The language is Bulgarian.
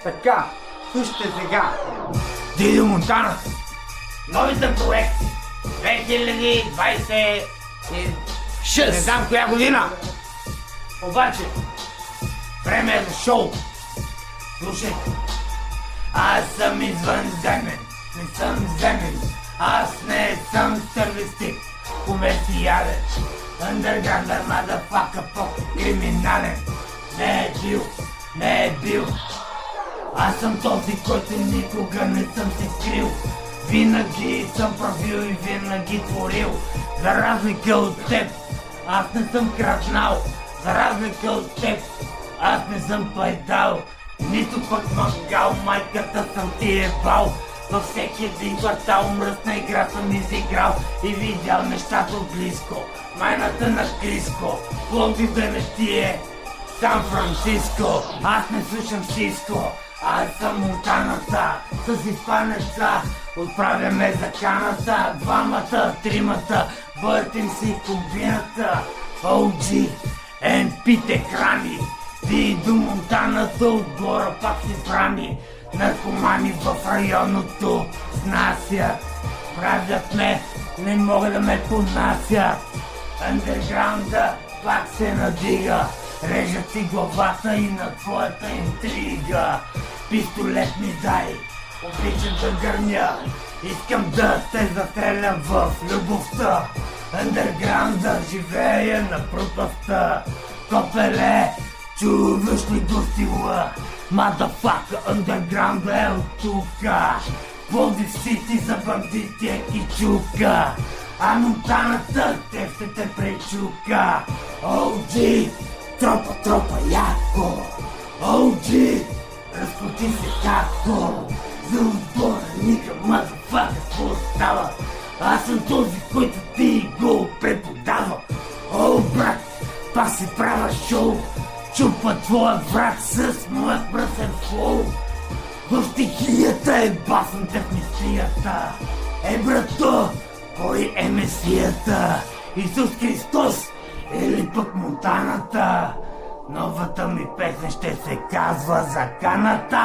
Така, слушайте сега. Дидо Монтана. Новите проекти. 2026. Не знам коя година. Обаче, време е за шоу. Слушай. Аз съм извънземен. Не съм земен. Аз не съм сервистик. Комерциален. Underground motherfucker, по-криминален. Не е бил. Аз съм този, който никога не съм се скрил. Винаги съм правил и винаги творил. За разлика от теб, аз не съм краднал. За разлика от теб, аз не съм пайдал. Нито пък мангал, майката съм ти ебал. Във всеки един квартал мръсна игра съм изиграл и видял нещата отблизко. Майната на Криско, Пловдив да не ти е Сан Франциско. Аз не слушам Сиско, аз съм Монтаната. С изпанеца отправяме заканата. Двамата, тримата, бъртим си комбината. OG, NP те храни. Ти до Монтаната отгоре пак си брани. Наркомани в районното снасят. Правят ме, не мога да ме понасят. Андерграунда пак се надига. Режат си главата и на твоята интрига. Пистолет ми дай, обичам да гърня. Искам да те застрелям в любовта. Андерграунда живее на пропастта. Копеле, чуваш ли го стила? Мадафака, андерграунда е от тука. Пловдив Сити за бандити е кичука. А Монтаната те ще те пречука. OG, тропа яко. OG, разпоти се како. За отбора ника мадафака, какво става? Аз съм този, който ти го преподава. О, брат, пак си права шоу. Чупа твоя враг с моят мръсен флоу. В стихията е басен те в мисията. Брато, кой е месията? Исус Христос или пък Монтаната? Новата ми песен ще се казва Заканата.